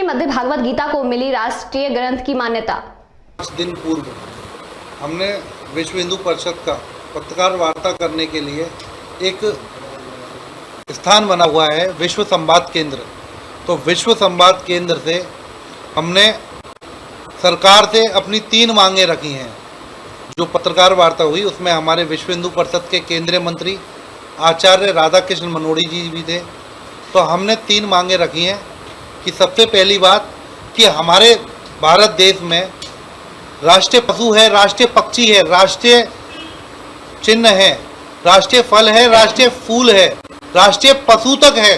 श्रीमद् भागवत गीता को मिली राष्ट्रीय ग्रंथ की मान्यता। 5 दिन पूर्व हमने विश्व हिंदू परिषद का पत्रकार वार्ता करने के लिए एक स्थान बना हुआ है, विश्व संवाद केंद्र। तो विश्व संवाद केंद्र से हमने सरकार से अपनी 3 मांगे रखी हैं। जो पत्रकार वार्ता हुई उसमें हमारे विश्व हिंदू परिषद के केंद्रीय मंत्री आचार्य राधाकृष्ण मनोड़ी जी भी थे। तो हमने 3 मांगे रखी हैं कि सबसे पहली बात कि हमारे भारत देश में राष्ट्रीय पशु है, राष्ट्रीय पक्षी है, राष्ट्रीय चिन्ह है, राष्ट्रीय फल है, राष्ट्रीय फूल है, राष्ट्रीय पशु तक है,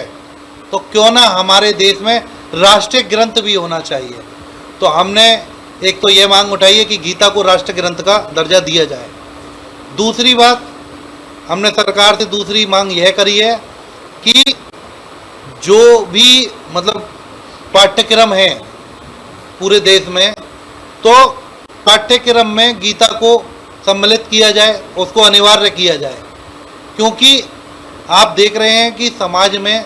तो क्यों ना हमारे देश में राष्ट्रीय ग्रंथ भी होना चाहिए। तो हमने एक तो ये मांग उठाई है कि गीता को राष्ट्रीय ग्रंथ का दर्जा दिया जाए। दूसरी बात हमने सरकार से दूसरी मांग यह करी है कि जो भी मतलब पाठ्यक्रम है पूरे देश में, तो पाठ्यक्रम में गीता को सम्मिलित किया जाए, उसको अनिवार्य किया जाए। क्योंकि आप देख रहे हैं कि समाज में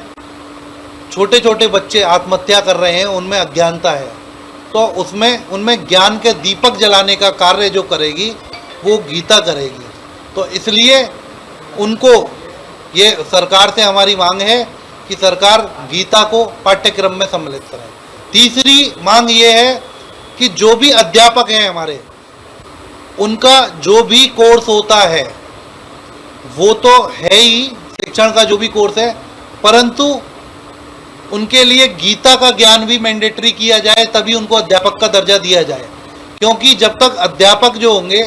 छोटे छोटे बच्चे आत्महत्या कर रहे हैं, उनमें अज्ञानता है, तो उसमें उनमें ज्ञान के दीपक जलाने का कार्य जो करेगी वो गीता करेगी। तो इसलिए उनको ये सरकार से हमारी मांग है कि सरकार गीता को पाठ्यक्रम में सम्मिलित करे। तीसरी मांग ये है कि जो भी अध्यापक हैं हमारे, उनका जो भी कोर्स होता है वो तो है ही, शिक्षण का जो भी कोर्स है, परंतु उनके लिए गीता का ज्ञान भी मैंडेटरी किया जाए, तभी उनको अध्यापक का दर्जा दिया जाए। क्योंकि जब तक अध्यापक जो होंगे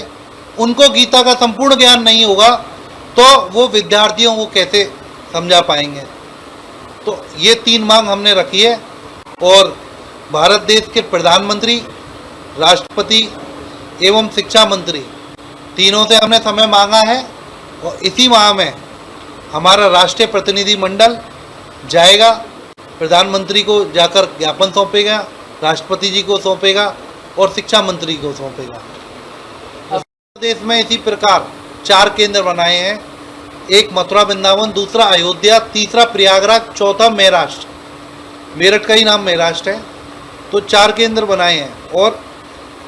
उनको गीता का संपूर्ण ज्ञान नहीं होगा तो वो विद्यार्थियों को कैसे समझा पाएंगे। तो ये 3 मांग हमने रखी है और भारत देश के प्रधानमंत्री, राष्ट्रपति एवं शिक्षा मंत्री तीनों से हमने समय मांगा है। और इसी माह में हमारा राष्ट्रीय प्रतिनिधि मंडल जाएगा, प्रधानमंत्री को जाकर ज्ञापन सौंपेगा, राष्ट्रपति जी को सौंपेगा और शिक्षा मंत्री को सौंपेगा। देश में इसी प्रकार 4 केंद्र बनाए हैं, एक मथुरा वृंदावन, दूसरा अयोध्या, तीसरा प्रयागराज, चौथा महाराष्ट्र, मेरठ का ही नाम महाराष्ट्र है। तो 4 केंद्र बनाए हैं और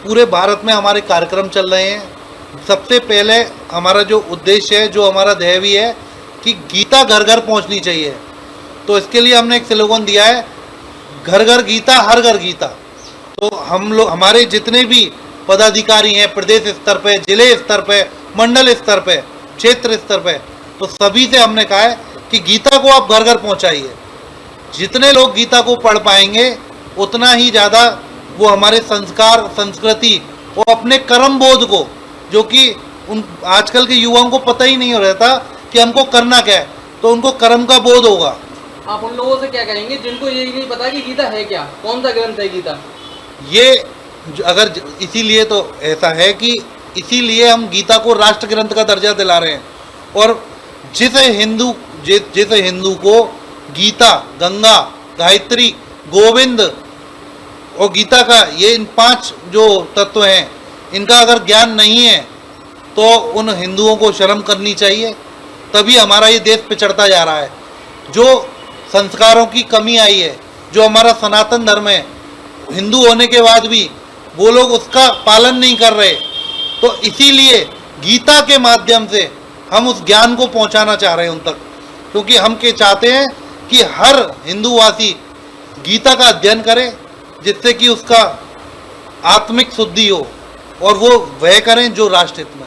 पूरे भारत में हमारे कार्यक्रम चल रहे हैं। सबसे पहले हमारा जो उद्देश्य है, जो हमारा ध्येय भी है कि गीता घर घर पहुंचनी चाहिए। तो इसके लिए हमने एक स्लोगन दिया है, घर घर गीता हर घर गीता। तो हम लोग, हमारे जितने भी पदाधिकारी हैं प्रदेश स्तर पे, जिले स्तर पे, मंडल स्तर पे, क्षेत्र स्तर पे, तो सभी से हमने कहा है कि गीता को आप घर घर पहुंचाइए। जितने लोग गीता को पढ़ पाएंगे उतना ही ज़्यादा वो हमारे संस्कार, संस्कृति और अपने कर्म बोध को, जो कि उन आजकल के युवाओं को पता ही नहीं हो रहता कि हमको करना क्या है, तो उनको कर्म का बोध होगा। आप उन लोगों से क्या कहेंगे जिनको ये नहीं पता कि गीता है क्या, कौन सा ग्रंथ है गीता? ये अगर इसीलिए तो ऐसा है कि इसीलिए हम गीता को राष्ट्र ग्रंथ का दर्जा दिला रहे हैं। और जिस हिंदू को गीता, गंगा, गायत्री, गोविंद और गीता का ये इन 5 जो तत्व हैं, इनका अगर ज्ञान नहीं है तो उन हिंदुओं को शर्म करनी चाहिए। तभी हमारा ये देश पिछड़ता जा रहा है। जो संस्कारों की कमी आई है, जो हमारा सनातन धर्म है, हिंदू होने के बाद भी वो लोग उसका पालन नहीं कर रहे। तो इसीलिए गीता के माध्यम से हम उस ज्ञान को पहुंचाना चाह रहे हैं उन तक, क्योंकि हम के चाहते हैं कि हर हिंदूवासी गीता का अध्ययन करे, जिससे कि उसका आत्मिक शुद्धि हो और वो वह करें जो राष्ट्र हित में।